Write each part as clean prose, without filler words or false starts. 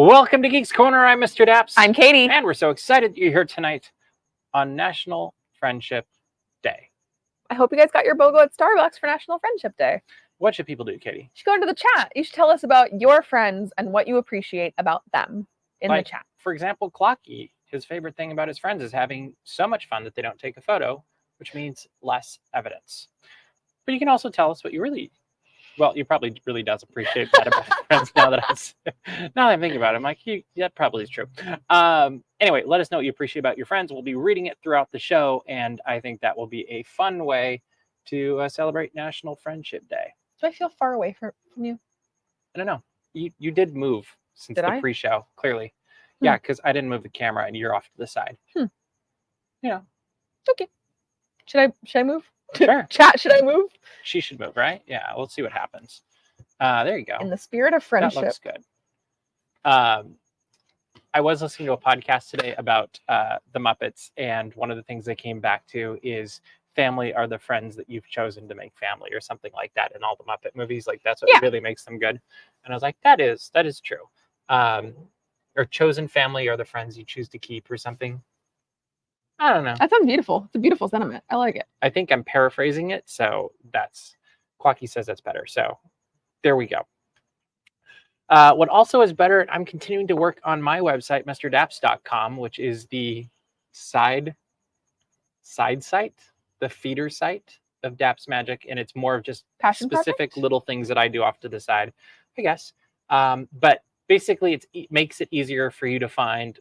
Welcome to Geeks Corner. I'm Mr. Daps. I'm Katie. And we're so excited you're here tonight on National Friendship Day. I hope you guys got your BOGO at Starbucks for National Friendship Day. What should people do, Katie? You should go into the chat. You should tell us about your friends and what you appreciate about them in the chat. For example, Clocky, his favorite thing about his friends is having so much fun that they don't take a photo, which means less evidence. But you can also tell us what you really... Well, you probably really does appreciate that about his friends now that I'm thinking about it. I'm like, that probably is true. Anyway, let us know what you appreciate about your friends. We'll be reading it throughout the show, and I think that will be a fun way to celebrate National Friendship Day. Do I feel far away from you? I don't know. You did move since the pre-show, clearly. Yeah, because I didn't move the camera, and you're off to the side. Yeah. Okay. Should I move? Sure. Chat, should I move? She should move, right? Yeah, we'll see what happens. There you go. In the spirit of friendship. That looks good. I was listening to a podcast today about the Muppets, and one of the things they came back to is family are the friends that you've chosen to make family, or something like that in all the Muppet movies. Like, that's what really makes them good. And I was like, that is true. Or chosen family are the friends you choose to keep, or something. I don't know. That sounds beautiful. It's a beautiful sentiment. I like it. I think I'm paraphrasing it, so Quacky says that's better. So there we go. What also is better, I'm continuing to work on my website, MrDaps.com, which is the side site, the feeder site of Daps Magic, and it's more of just specific little things that I do off to the side, I guess. But basically, it makes it easier for you to find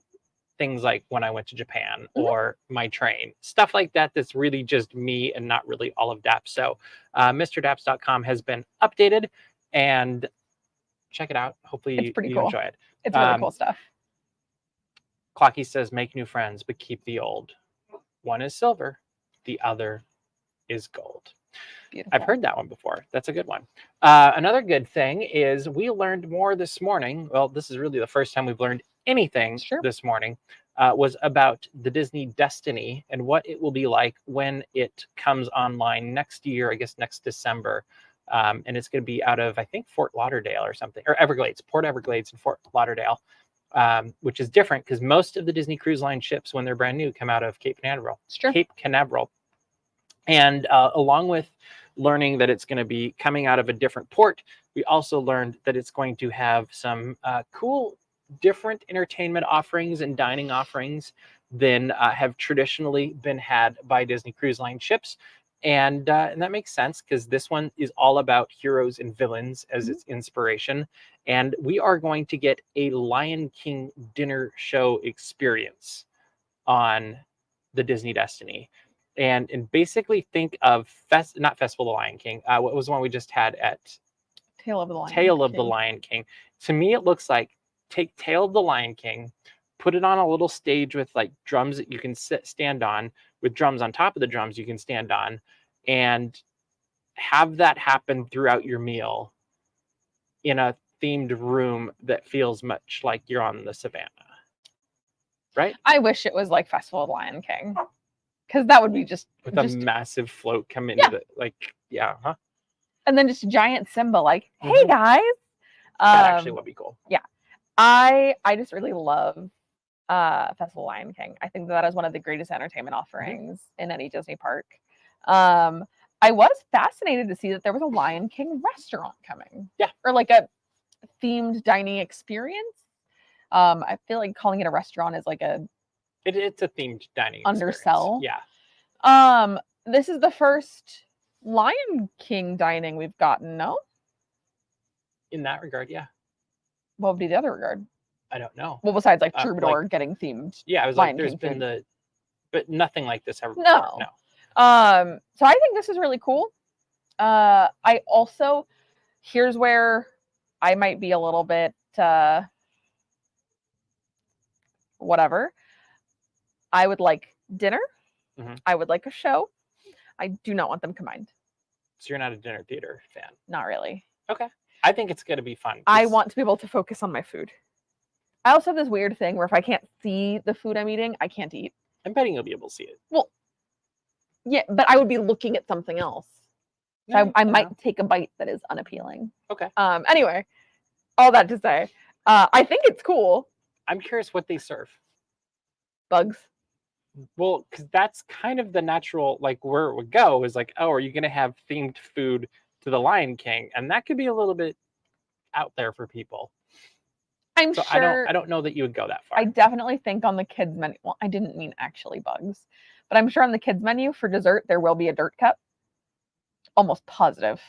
things like when I went to Japan or my train, stuff like that. That's really just me and not really all of Daps. So MrDaps.com has been updated, and check it out. Hopefully you enjoy it. It's really cool stuff. Clocky says, make new friends, but keep the old. One is silver, the other is gold. Beautiful. I've heard that one before. That's a good one. Another good thing is we learned more this morning. Well, this is really the first time we've learned anything this morning, was about the Disney Destiny and what it will be like when it comes online next year, I guess next December. And it's going to be out of, I think, Fort Lauderdale or something, or Everglades, Port Everglades and Fort Lauderdale, which is different because most of the Disney Cruise Line ships, when they're brand new, come out of Cape Canaveral. Cape Canaveral. And along with learning that it's going to be coming out of a different port, we also learned that it's going to have some cool, different entertainment offerings and dining offerings than have traditionally been had by Disney Cruise Line ships. And that makes sense because this one is all about heroes and villains as its inspiration. And we are going to get a Lion King dinner show experience on the Disney Destiny. And basically think of, not Festival of the Lion King, what was the one we just had at Tale of the Lion King. To me, it looks like take Tale of the Lion King, put it on a little stage with like drums that you can stand on, with drums on top of the drums you can stand on, and have that happen throughout your meal in a themed room that feels much like you're on the savannah. Right? I wish it was like Festival of the Lion King. Because that would be just... With a massive float come into the... Like, And then just a giant Simba like, hey, guys. That actually would be cool. Yeah. I just really love Festival of the Lion King. I think that is one of the greatest entertainment offerings in any Disney park. I was fascinated to see that there was a Lion King restaurant coming. Yeah. Or like a themed dining experience. I feel like calling it a restaurant is like a... It's a themed dining undersell. Experience. Yeah. This is the first Lion King dining we've gotten, no? In that regard, yeah. What would be the other regard? I don't know. Well, besides like Troubadour getting themed. Yeah, I was Lion like, there's King been food. But nothing like this ever. No. No. So I think this is really cool. I also, here's where I might be a little bit whatever. I would like dinner. I would like a show. I do not want them combined. So you're not a dinner theater fan? Not really. Okay. I think it's going to be fun. I want to be able to focus on my food. I also have this weird thing where if I can't see the food I'm eating, I can't eat. I'm betting you'll be able to see it. Well, yeah, but I would be looking at something else. So I might take a bite that is unappealing. Okay. Anyway, all that to say, I think it's cool. I'm curious what they serve. Bugs. Well, because that's kind of the natural, like, where it would go is like, oh, are you going to have themed food to the Lion King? And that could be a little bit out there for people. I'm so sure. I don't know that you would go that far. I definitely think on the kids menu. Well, I didn't mean actually bugs, but I'm sure on the kids menu for dessert there will be a dirt cup. Almost positive.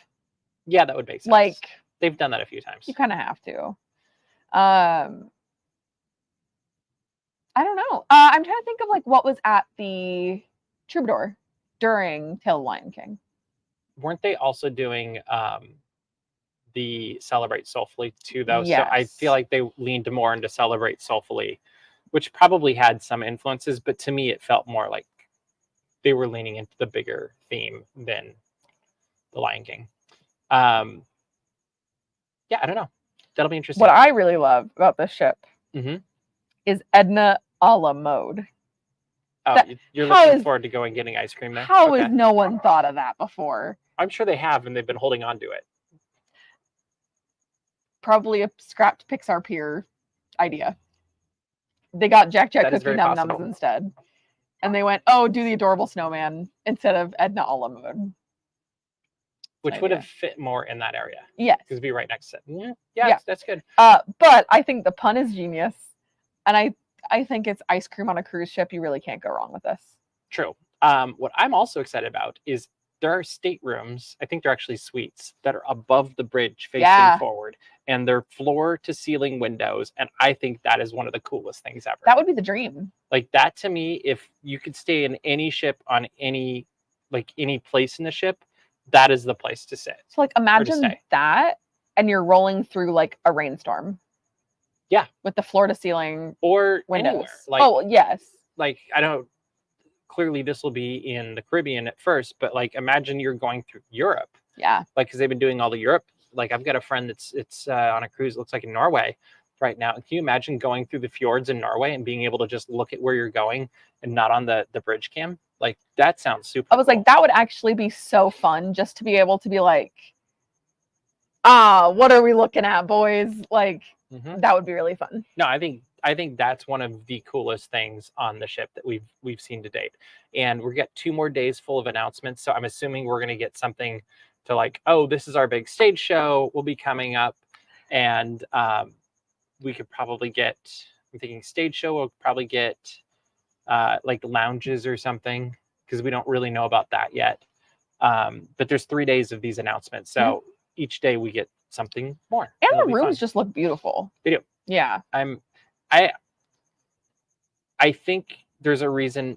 Yeah, that would make sense. Like, they've done that a few times. You kind of have to. I don't know. I'm trying to think of like what was at the Troubadour during Tale of the Lion King. Weren't they also doing the Celebrate Soulfully too, though? Yes. So I feel like they leaned more into Celebrate Soulfully, which probably had some influences, but to me it felt more like they were leaning into the bigger theme than the Lion King. Yeah, I don't know. That'll be interesting. What I really love about this ship is Edna a la mode. Oh, you're looking forward to going getting ice cream there? How has no one thought of that before? I'm sure they have, and they've been holding on to it. Probably a scrapped Pixar Pier idea. They got Jack Cookie Num Nums instead. And they went, oh, do the adorable snowman instead of Edna a la mode. Which would have fit more in that area. Yes. Because it'd be right next to it. Yeah, that's good. But I think the pun is genius. And I think it's ice cream on a cruise ship. You really can't go wrong with this. True. What I'm also excited about is there are staterooms, I think they're actually suites, that are above the bridge facing forward. And they're floor to ceiling windows. And I think that is one of the coolest things ever. That would be the dream. Like that to me, if you could stay in any ship on any place in the ship, that is the place to sit. So like imagine that and you're rolling through like a rainstorm. Yeah. With the floor to ceiling or windows. Anywhere. Like, oh, yes. Like, I don't, clearly this will be in the Caribbean at first, but like imagine you're going through Europe. Yeah. Like, because they've been doing all the Europe. Like I've got a friend it's on a cruise, looks like in Norway right now. Can you imagine going through the fjords in Norway and being able to just look at where you're going and not on the bridge cam? Like that sounds super I was cool. like, that would actually be so fun just to be able to be like, what are we looking at, boys? Like that would be really fun. No, I think that's one of the coolest things on the ship that we've seen to date. And we've got 2 more days full of announcements. So I'm assuming we're gonna get something to like, oh, this is our big stage show will be coming up. And we could probably get, I'm thinking stage show, we'll probably get like lounges or something, because we don't really know about that yet. But there's 3 days of these announcements. So each day we get something more. And the rooms just look beautiful. They do. Yeah. I think there's a reason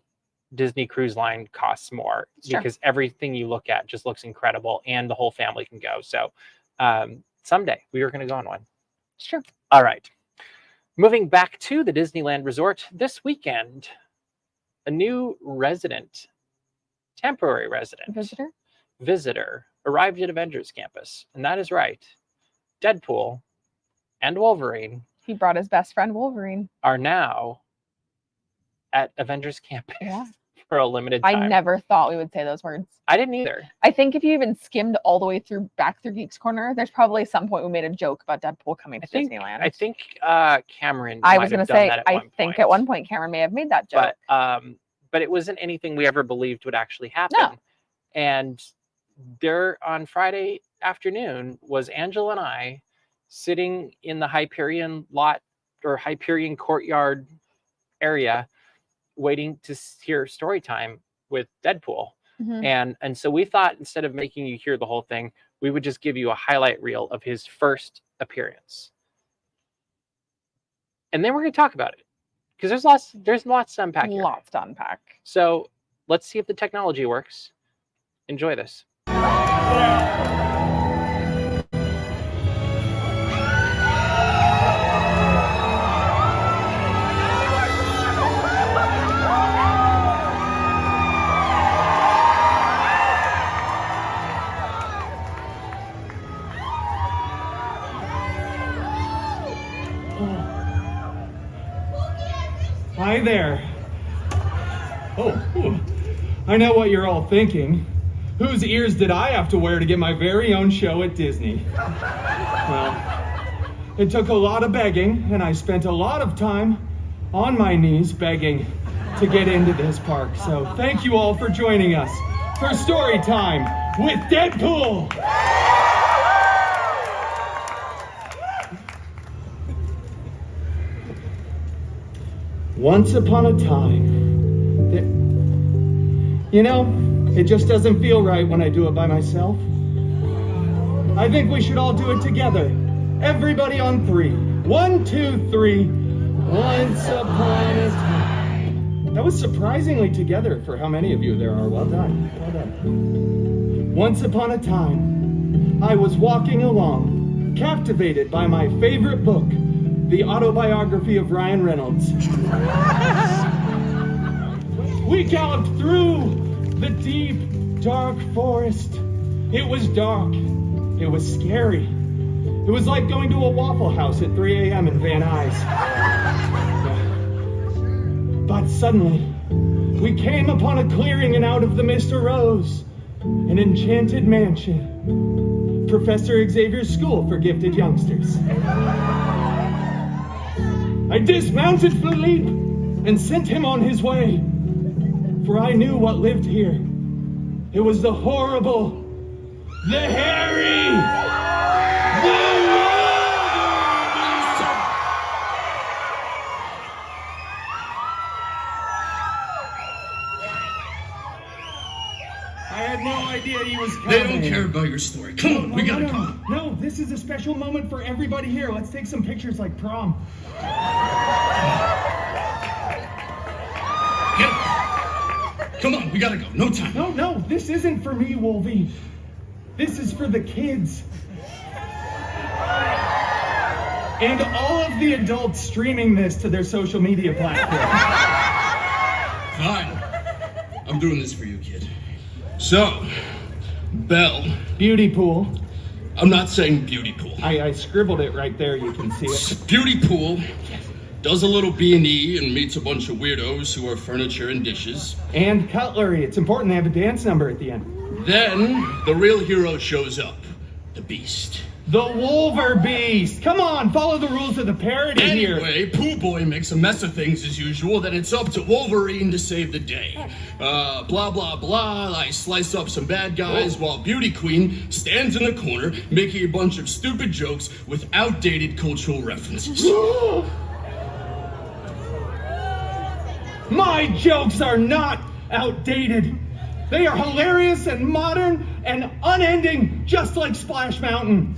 Disney Cruise Line costs more, because everything you look at just looks incredible and the whole family can go. So someday we are going to go on one. Sure. All right. Moving back to the Disneyland Resort this weekend, a new temporary resident, visitor arrived at Avengers campus. And that is right. Deadpool and Wolverine. He brought his best friend Wolverine. Are now at Avengers campus for a limited time. I never thought we would say those words. I didn't either. I think if you even skimmed all the way back through Geeks Corner, there's probably some point we made a joke about Deadpool coming to Disneyland. I think Cameron. I was going to say, I think at one point Cameron may have made that joke. But it wasn't anything we ever believed would actually happen. No. And there on Friday afternoon was Angela and I sitting in the Hyperion lot or Hyperion courtyard area waiting to hear story time with Deadpool. And so we thought, instead of making you hear the whole thing, we would just give you a highlight reel of his first appearance. And then we're going to talk about it, because there's lots to unpack here. Lots to unpack. So let's see if the technology works. Enjoy this. Hi there. Oh, I know what you're all thinking. Whose ears did I have to wear to get my very own show at Disney? Well, It took a lot of begging, and I spent a lot of time on my knees begging to get into this park. So thank you all for joining us for story time with Deadpool. Once upon a time, it just doesn't feel right when I do it by myself. I think we should all do it together. Everybody on 3. 1, 2, 3. Once upon a time. That was surprisingly together for how many of you there are. Well done. Well done. Once upon a time, I was walking along, captivated by my favorite book, the autobiography of Ryan Reynolds. We galloped through the deep, dark forest. It was dark. It was scary. It was like going to a Waffle House at 3 a.m. in Van Nuys. But suddenly, we came upon a clearing, and out of the mist arose an enchanted mansion, Professor Xavier's School for Gifted Youngsters. I dismounted Philippe and sent him on his way, for I knew what lived here. It was the horrible, the hairy, the wilderness. I had no idea he was coming. They don't care about your story. Come on, we gotta go. No, this is a special moment for everybody here. Let's take some pictures like prom. Get up. Come on, we gotta go. No time. No, this isn't for me, Wolvie. This is for the kids. And all of the adults streaming this to their social media platforms. Fine. I'm doing this for you, kid. So, Belle. Beauty pool. I'm not saying beauty pool. I scribbled it right there, you can see it. Beauty pool does a little B&E and meets a bunch of weirdos who are furniture and dishes. And cutlery. It's important they have a dance number at the end. Then, the real hero shows up. The Beast. The Wolver Beast. Come on, follow the rules of the parody here. Anyway, Pooh Boy makes a mess of things as usual, then it's up to Wolverine to save the day. Blah, blah, blah, I slice up some bad guys while Beauty Queen stands in the corner making a bunch of stupid jokes with outdated cultural references. My jokes are not outdated. They are hilarious and modern and unending, just like Splash Mountain.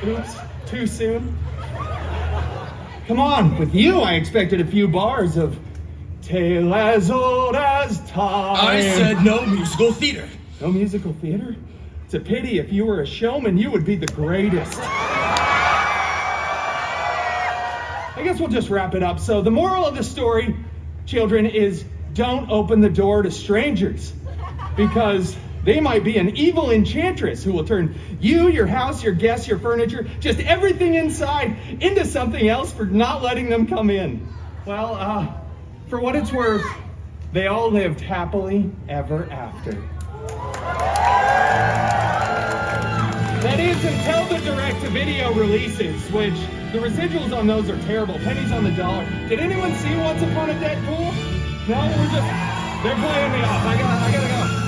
Oops, too soon. Come on, with you I expected a few bars of Tale as Old as Time. I said no musical theater. No musical theater? It's a pity. If you were a showman, you would be the greatest. I guess we'll just wrap it up. So the moral of the story, children, is don't open the door to strangers, because they might be an evil enchantress who will turn you, your house, your guests, your furniture, just everything inside into something else for not letting them come in. Well, for what it's worth, they all lived happily ever after. That is until the direct-to-video releases, which the residuals on those are terrible. Pennies on the dollar. Did anyone see Once Upon a Deadpool? No, they're playing me off. I gotta go.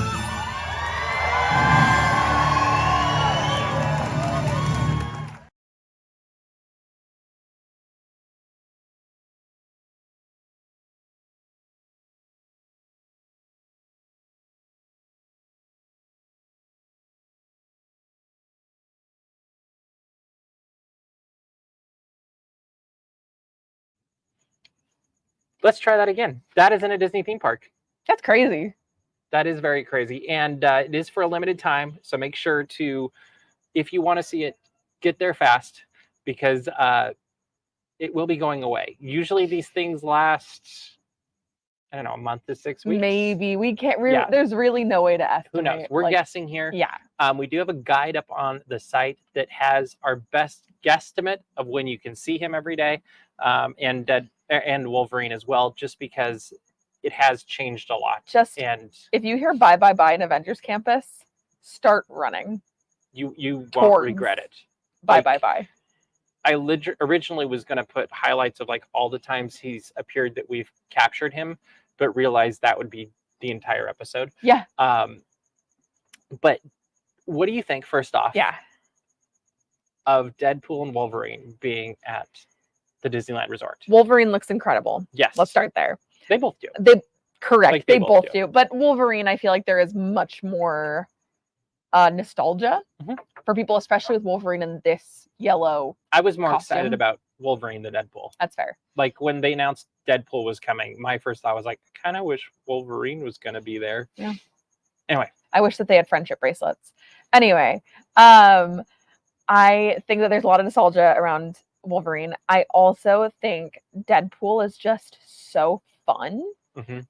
Let's try that again. That is in a Disney theme park. That's crazy. That is very crazy. And it is for a limited time. So make sure to, if you want to see it, get there fast, because it will be going away. Usually these things last, I don't know, a month to 6 weeks. Maybe. We can't really, there's really no way to estimate. Who knows? We're guessing here. Yeah. We do have a guide up on the site that has our best guesstimate of when you can see him every day. And Wolverine as well, just because it has changed a lot. And if you hear bye bye bye in Avengers Campus, start running. You won't Towards. regret it. Bye, Like, bye. I originally was going to put highlights of like all the times he's appeared that we've captured him, but realized that would be the entire episode. Yeah. But what do you think, first off, Yeah. of Deadpool and Wolverine being at the Disneyland Resort? Wolverine looks incredible. Yes. Let's start there. They both do. Correct. Like, they both do. But Wolverine, I feel like there is much more nostalgia for people, especially with Wolverine in this yellow. I was more costume. excited about Wolverine than Deadpool. That's fair. Like when they announced Deadpool was coming, my first thought was like, I kind of wish Wolverine was going to be there. Yeah. Anyway. I wish that they had friendship bracelets. Anyway, I think that there's a lot of nostalgia around Wolverine. I also think Deadpool is just so fun. Avengers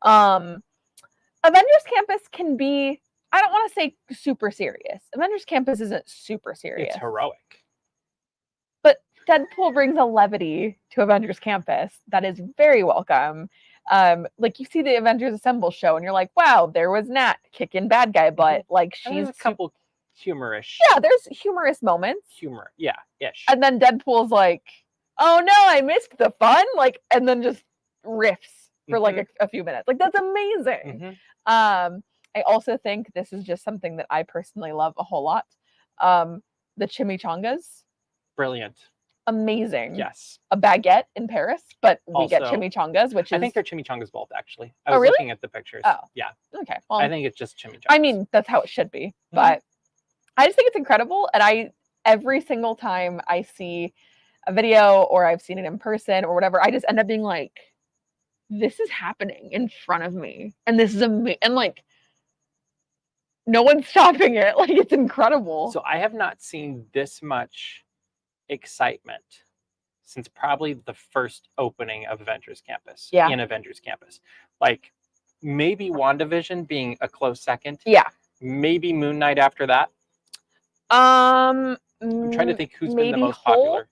Campus can be, I don't want to say super serious. Avengers Campus isn't super serious. It's heroic. But Deadpool brings a levity to Avengers Campus that is very welcome. Like you see the Avengers Assemble show and you're like, wow, there was Nat kicking bad guy butt. Like she's a couple humorous. Yeah, there's humorous moments. Humor. Yeah. Ish. And then Deadpool's like, oh no, I missed the fun. Like, and then just riffs for like a few minutes. Like that's amazing. I also think this is just something that I personally love a whole lot. The chimichangas. Brilliant. Amazing. Yes. A baguette in Paris, but we Also, get chimichangas, which is... I think they're chimichangas both, actually. I Oh, was really? looking at the pictures. Oh. Yeah. Okay. Well, I think it's just chimichangas. I mean, that's how it should be. But I just think it's incredible. And every single time I see a video or I've seen it in person or whatever, I just end up being like, this is happening in front of me. And this is amazing. And like, no one's stopping it. Like, it's incredible. So I have not seen this much excitement since probably the first opening of Avengers Campus. Yeah. In Avengers Campus. Like, maybe WandaVision being a close second. Yeah. Maybe Moon Knight after that. I'm trying to think who's been the maybe most Hulk? popular.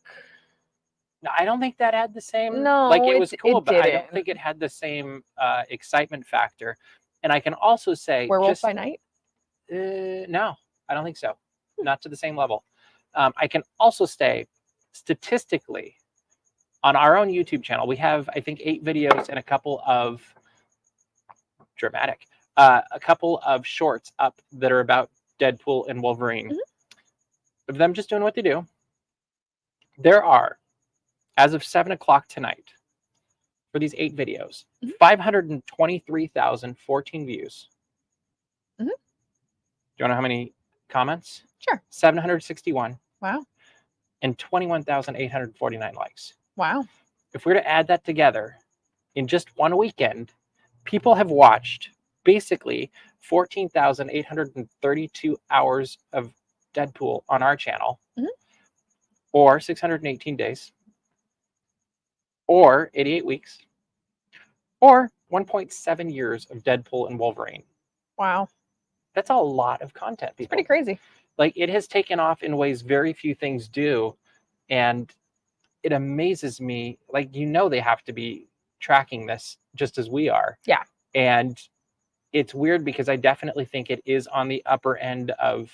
No, I don't think that had the same. No, like it was cool, but I don't didn't. think it had the same excitement factor. And I can also say, Werewolf by Night. No, I don't think so. Not to the same level. I can also say, statistically, on our own YouTube channel, we have, I think, 8 videos and a couple of a couple of shorts up that are about Deadpool and Wolverine. Of them just doing what they do. There are, as of 7 o'clock tonight, for these 8 videos, 523,014 views. Do you know how many comments? Sure. 761. Wow. And 21,849 likes. Wow. If we were to add that together, in just one weekend, people have watched basically 14,832 hours of Deadpool on our channel, or 618 days, or 88 weeks, or 1.7 years of Deadpool and Wolverine. Wow. That's a lot of content, people. It's pretty crazy. Like, it has taken off in ways very few things do, and it amazes me. Like, they have to be tracking this just as we are. Yeah. And it's weird because I definitely think it is on the upper end of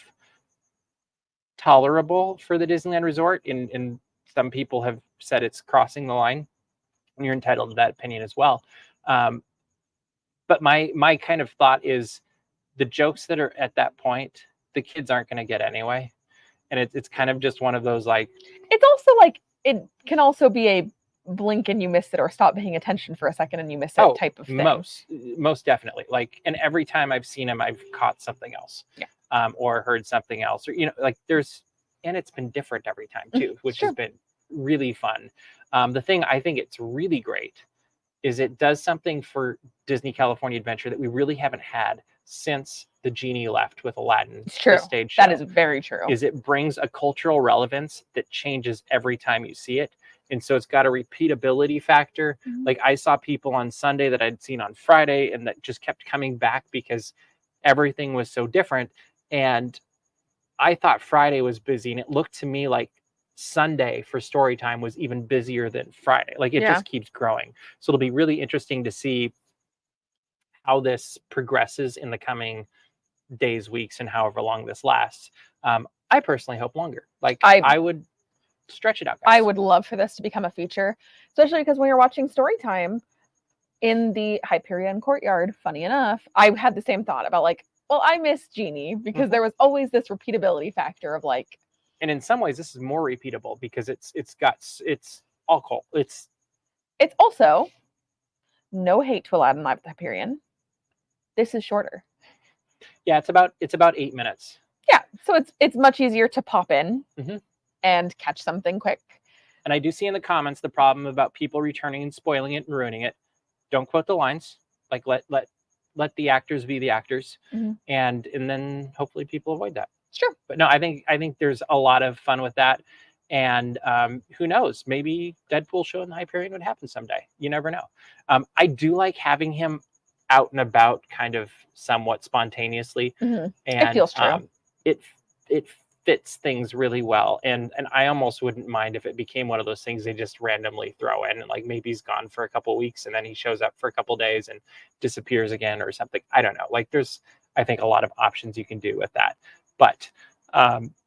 tolerable for the Disneyland Resort. And some people have said it's crossing the line, and you're entitled to that opinion as well. But my kind of thought is, the jokes that are at that point, the kids aren't going to get anyway. And it's kind of just one of those, like... It's also like, it can also be a blink and you miss it, or stop paying attention for a second and you miss it type of thing. Most definitely. Like, and every time I've seen him, I've caught something else. Yeah. Or heard something else. Or, like and it's been different every time too, which has been really fun. The thing I think it's really great is it does something for Disney California Adventure that we really haven't had since the genie left with Aladdin. It's true. The stage show. That is very true. Is it brings a cultural relevance that changes every time you see it. And so it's got a repeatability factor. Like, I saw people on Sunday that I'd seen on Friday and that just kept coming back because everything was so different. And I thought Friday was busy, and it looked to me like Sunday for story time was even busier than Friday. Like, it just keeps growing. So it'll be really interesting to see how this progresses in the coming days, weeks, and however long this lasts. I personally hope longer. Like I would stretch it out, guys. I would love for this to become a feature, especially because when you're watching story time in the Hyperion courtyard, funny enough, I had the same thought about like, well, I miss Genie because there was always this repeatability factor of like, and in some ways this is more repeatable because it's all cool. It's also no hate to Aladdin Live at the Hyperion. This is shorter. Yeah, it's about 8 minutes. Yeah, so it's much easier to pop in and catch something quick. And I do see in the comments the problem about people returning and spoiling it and ruining it. Don't quote the lines. Like let the actors be the actors, and then hopefully people avoid that. It's true. But no, I think there's a lot of fun with that, and who knows? Maybe Deadpool show in the Hyperion would happen someday. You never know. I do like having him out and about, kind of somewhat spontaneously, and it feels true. It fits things really well, and I almost wouldn't mind if it became one of those things they just randomly throw in, and like maybe he's gone for a couple of weeks and then he shows up for a couple of days and disappears again or something. I don't know. Like there's, I think, a lot of options you can do with that. But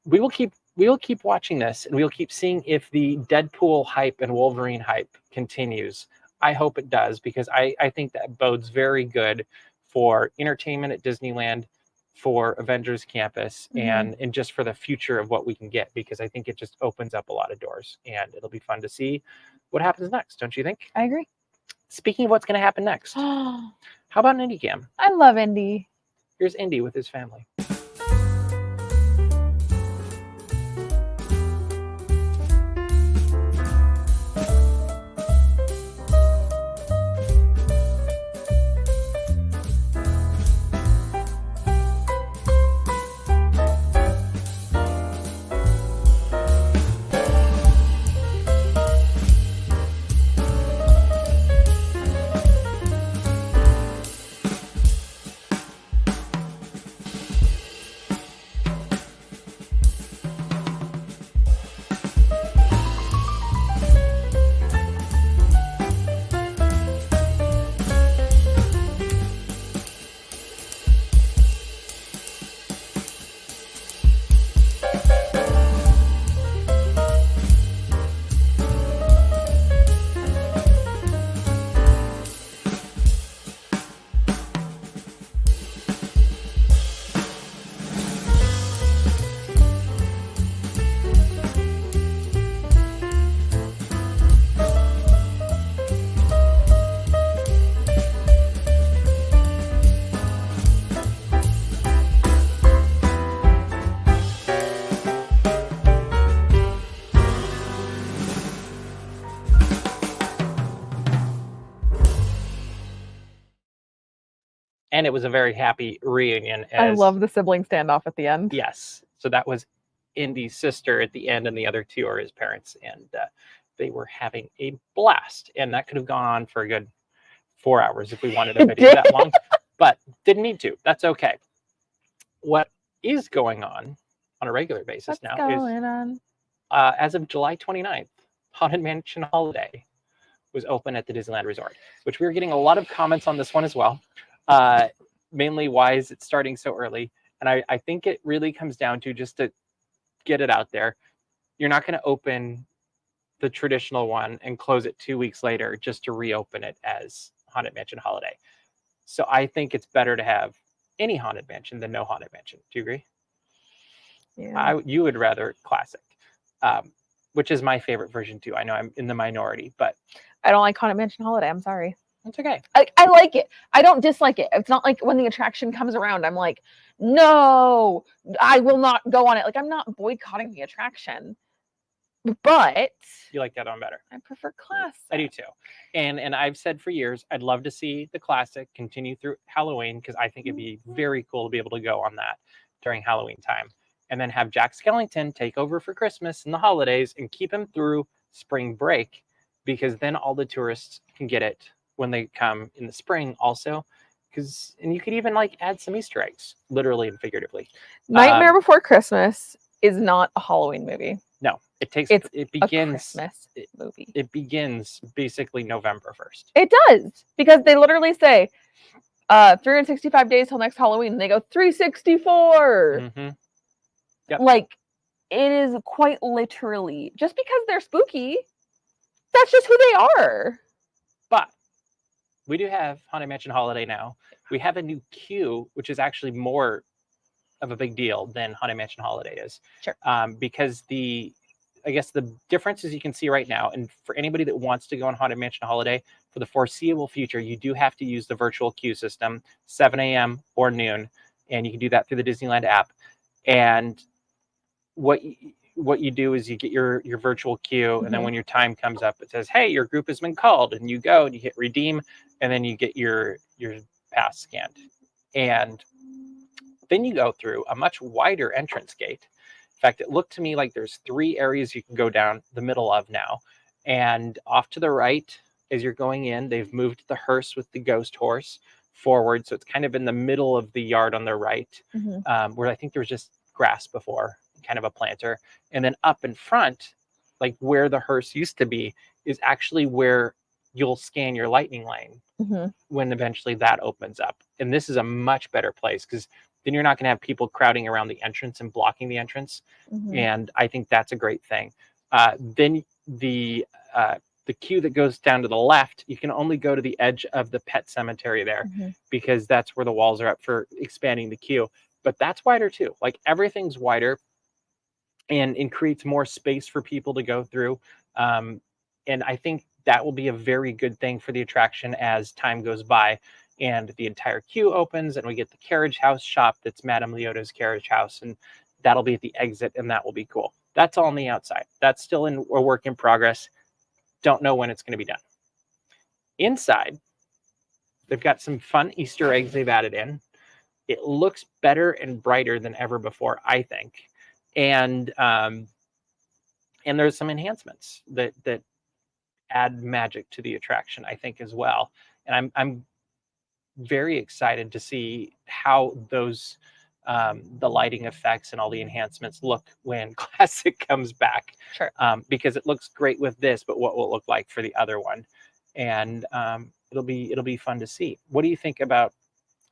we will keep watching this, and we'll keep seeing if the Deadpool hype and Wolverine hype continues. I hope it does, because I think that bodes very good for entertainment at Disneyland, for Avengers Campus, and just for the future of what we can get, because I think it just opens up a lot of doors, and it'll be fun to see what happens next. Don't you think? I agree. Speaking of what's going to happen next, how about an Indy cam? I love Indy. Here's Indy with his family. And it was a very happy reunion. I love the sibling standoff at the end. Yes. So that was Indy's sister at the end, and the other two are his parents. And they were having a blast. And that could have gone on for a good 4 hours if we wanted a video that long. But didn't need to. That's okay. What is going on a regular basis is as of July 29th, Haunted Mansion Holiday was open at the Disneyland Resort, which we were getting a lot of comments on this one as well. Mainly, why is it starting so early? And I think it really comes down to, just to get it out there, you're not going to open the traditional one and close it 2 weeks later just to reopen it as Haunted Mansion Holiday. So I think it's better to have any Haunted Mansion than no Haunted Mansion. Do you agree? Yeah. You would rather classic, which is my favorite version too. I know I'm in the minority, but I don't like Haunted Mansion Holiday. I'm sorry. It's okay. I like it. I don't dislike it. It's not like when the attraction comes around, I'm like, no, I will not go on it. Like, I'm not boycotting the attraction, but you like that one better. I prefer classic. I do too. And I've said for years, I'd love to see the classic continue through Halloween, because I think it'd be very cool to be able to go on that during Halloween time, and then have Jack Skellington take over for Christmas and the holidays and keep him through spring break, because then all the tourists can get it when they come in the spring also, and you could even like add some Easter eggs, literally and figuratively. Nightmare Before Christmas is not a Halloween movie. No, it begins a Christmas movie. It begins basically November 1st. It does, because they literally say 365 days till next Halloween. And they go 364. Mm-hmm. Yep. Like, it is quite literally, just because they're spooky, that's just who they are. But we do have Haunted Mansion Holiday now. We have a new queue, which is actually more of a big deal than Haunted Mansion Holiday is. Sure. Because I guess the differences you can see right now, and for anybody that wants to go on Haunted Mansion Holiday, for the foreseeable future, you do have to use the virtual queue system, 7 a.m. or noon, and you can do that through the Disneyland app. And what you do is you get your virtual queue, and then when your time comes up, it says, hey, your group has been called, and you go and you hit redeem, and then you get your pass scanned. And then you go through a much wider entrance gate. In fact, it looked to me like there's 3 areas you can go down the middle of now. And off to the right, as you're going in, they've moved the hearse with the ghost horse forward. So it's kind of in the middle of the yard on the right, where I think there was just grass before, kind of a planter. And then up in front, like where the hearse used to be, is actually where you'll scan your lightning lane when eventually that opens up. And this is a much better place, because then you're not going to have people crowding around the entrance and blocking the entrance. And I think that's a great thing. Then the queue that goes down to the left, you can only go to the edge of the pet cemetery there, because that's where the walls are up for expanding the queue. But that's wider too. Like, everything's wider, and it creates more space for people to go through. And I think that will be a very good thing for the attraction as time goes by and the entire queue opens, and we get the carriage house shop that's Madame Leota's carriage house, and that'll be at the exit, and that will be cool. That's all on the outside. That's still in a work in progress. Don't know when it's going to be done. Inside, they've got some fun Easter eggs they've added in. It looks better and brighter than ever before, I think. And there's some enhancements that add magic to the attraction, I think, as well. And I'm very excited to see how those the lighting effects and all the enhancements look when Classic comes back. Sure. Because it looks great with this, but what will it look like for the other one? And it'll be fun to see. What do you think about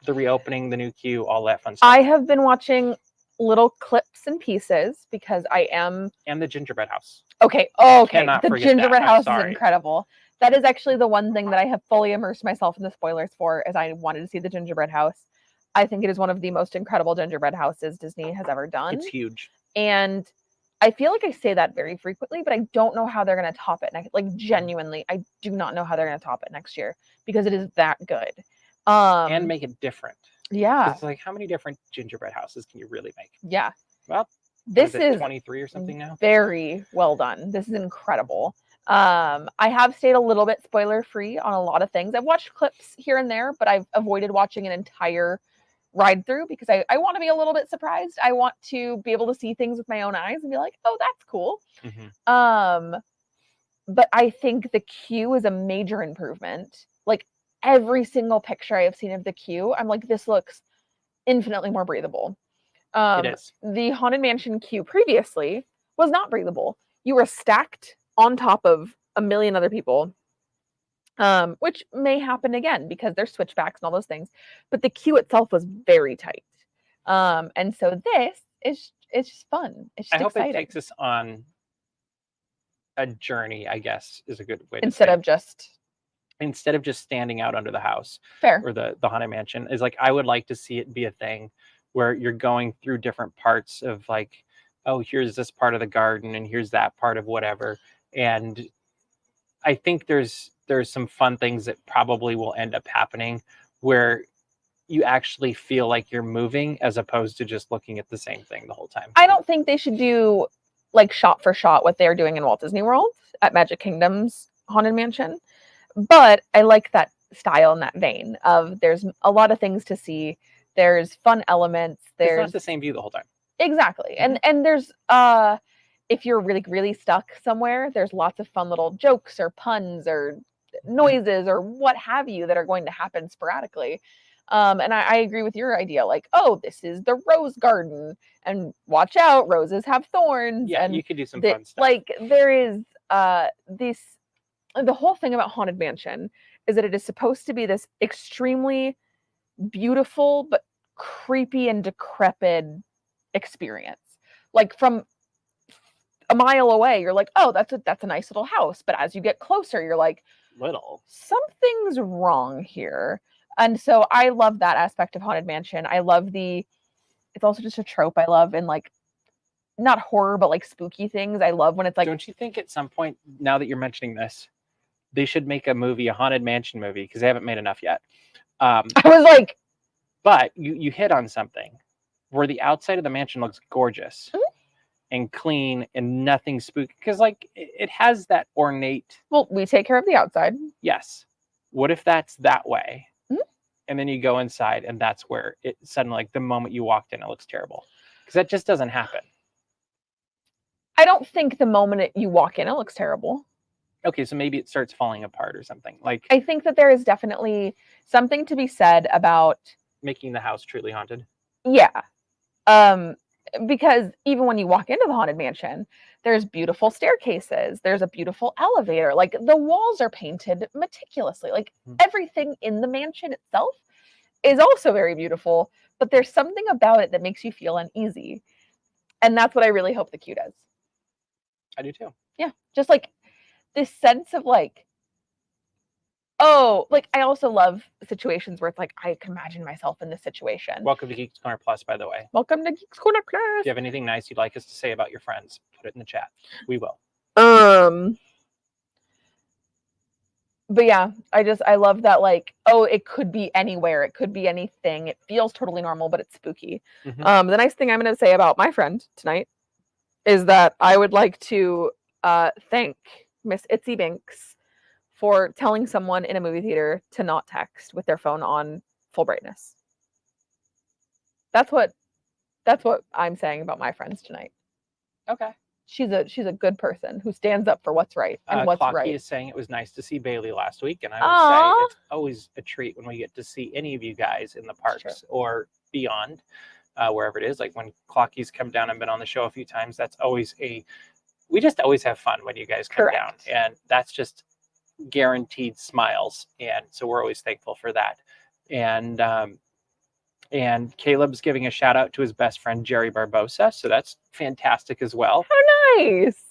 the reopening, the new queue, all that fun stuff? I have been watching little clips and pieces because I am... And the gingerbread house. Okay. The gingerbread house is incredible. That is actually the one thing that I have fully immersed myself in the spoilers for, is I wanted to see the gingerbread house. I think it is one of the most incredible gingerbread houses Disney has ever done. It's huge. And I feel like I say that very frequently, but I don't know how they're going to top it next. Like, genuinely, I do not know how they're going to top it next year, because it is that good. And make it different. Yeah. It's like, how many different gingerbread houses can you really make? Yeah. Well, this is 23 or something now. Very well done. This is incredible. I have stayed a little bit spoiler free on a lot of things. I've watched clips here and there, but I've avoided watching an entire ride through, because I want to be a little bit surprised. I want to be able to see things with my own eyes and be like, oh, that's cool. But I think the queue is a major improvement. Like, every single picture I have seen of the queue, I'm like, this looks infinitely more breathable. It is. The Haunted Mansion queue previously was not breathable. You were stacked on top of a million other people, which may happen again because there's switchbacks and all those things. But the queue itself was very tight. And so it's just fun. It's just I hope exciting. it takes us on a journey, I guess, is a good way to Instead say of just standing out under the house. Fair. Or the Haunted Mansion, is like, I would like to see it be a thing where you're going through different parts of, like, oh, here's this part of the garden and here's that part of whatever. And I think there's some fun things that probably will end up happening where you actually feel like you're moving, as opposed to just looking at the same thing the whole time. I don't think they should do, like, shot for shot what they're doing in Walt Disney World at Magic Kingdom's Haunted Mansion. But I like that style and that vein of, there's a lot of things to see. There's fun elements. It's not the same view the whole time. Exactly. And there's if you're really, really stuck somewhere, there's lots of fun little jokes or puns or noises or what have you that are going to happen sporadically. And I agree with your idea, like, oh, this is the rose garden, and watch out, roses have thorns. Yeah, and you could do some fun stuff. Like, there is the whole thing about Haunted Mansion is that it is supposed to be this extremely beautiful but creepy and decrepit experience. Like from a mile away, you're like, oh, that's a nice little house. But as you get closer, you're like, something's wrong here. And so I love that aspect of Haunted Mansion. I love it's also just a trope I love in like, not horror, but like spooky things. I love when it's like. Don't you think at some point, now that you're mentioning this, they should make a Haunted Mansion movie, because they haven't made enough yet. I was like. But you hit on something where the outside of the mansion looks gorgeous. Mm-hmm. And clean and nothing spooky, because like it has that ornate. Well, we take care of the outside. Yes. What if that's that way? Mm-hmm. And then you go inside and that's where it suddenly, like the moment you walked in, it looks terrible, because that just doesn't happen. I don't think the moment you walk in, it looks terrible. Okay, so maybe it starts falling apart or something. Like, I think that there is definitely something to be said about making the house truly haunted. Yeah. Because even when you walk into the Haunted Mansion, there's beautiful staircases, there's a beautiful elevator, like the walls are painted meticulously, like everything in the mansion itself is also very beautiful, but there's something about it that makes you feel uneasy. And that's what I really hope the queue does. I do too. Yeah, just like this sense of like, oh, like I also love situations where it's like I can imagine myself in this situation. Welcome to Geeks Corner Plus, by the way. Welcome to Geeks Corner Plus. If you have anything nice you'd like us to say about your friends, put it in the chat. We will. But yeah, I love that, like, oh, it could be anywhere, it could be anything. It feels totally normal, but it's spooky. Mm-hmm. The nice thing I'm going to say about my friend tonight is that I would like to thank Miss Itsy Binks for telling someone in a movie theater to not text with their phone on full brightness. That's what I'm saying about my friends tonight. Okay. She's a good person who stands up for what's right and what's Clocky right. is saying it was nice to see Bailey last week, and I would say it's always a treat when we get to see any of you guys in the parks or beyond, wherever it is. Like when Clocky's come down and been on the show a few times, that's always we just always have fun when you guys come down, and that's just guaranteed smiles, and so we're always thankful for that. And Caleb's giving a shout out to his best friend Jerry Barbosa, so that's fantastic as well. How nice!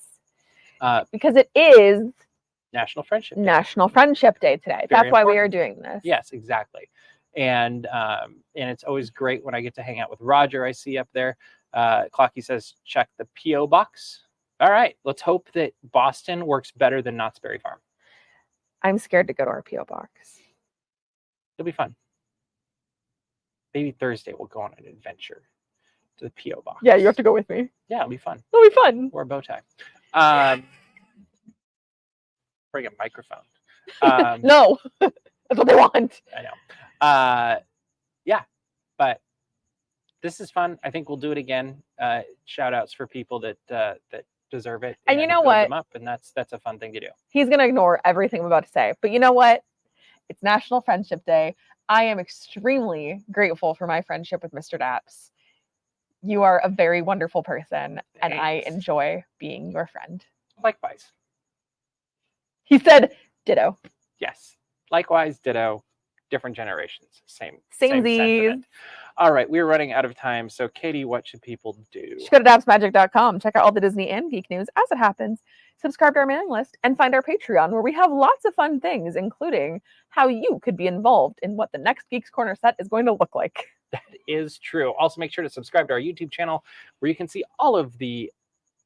Because it is National Friendship Day today. That's why we are doing this. Yes, exactly. And it's always great when I get to hang out with Roger. I see up there. Clocky says check the PO box. All right, let's hope that Boston works better than Knott's Berry Farm. I'm scared to go to our PO box. It'll be fun. Maybe Thursday we'll go on an adventure to the PO box. Yeah, you have to go with me. Yeah, it'll be fun. It'll be fun. Or a bow tie. Bring a microphone. No, that's what they want. I know. Yeah, but this is fun. I think we'll do it again. Shout outs for people that deserve it. And you know what? Them up, and that's a fun thing to do. He's going to ignore everything I'm about to say. But you know what? It's National Friendship Day. I am extremely grateful for my friendship with Mr. Daps. You are a very wonderful person, and I enjoy being your friend. Likewise. He said ditto. Yes. Likewise, ditto. Different generations. Same sentiment. All right, we're running out of time. So, Katie, what should people do? Just go to dapsmagic.com. Check out all the Disney and geek news as it happens. Subscribe to our mailing list and find our Patreon, where we have lots of fun things, including how you could be involved in what the next Geeks Corner set is going to look like. That is true. Also, make sure to subscribe to our YouTube channel, where you can see all of the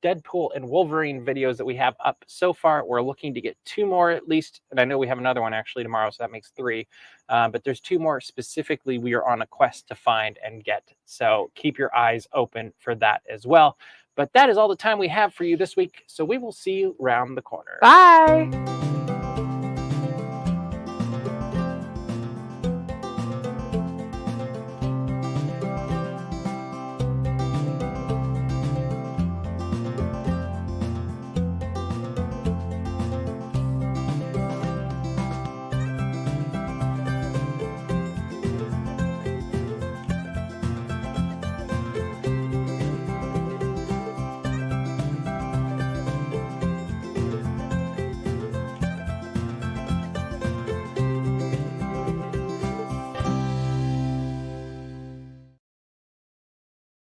Deadpool and Wolverine videos that we have up so far. We're looking to get 2 more at least, and I know we have another one actually tomorrow, so that makes 3. But there's 2 more specifically we are on a quest to find and get. So keep your eyes open for that as well. But that is all the time we have for you this week, so we will see you around the corner. Bye!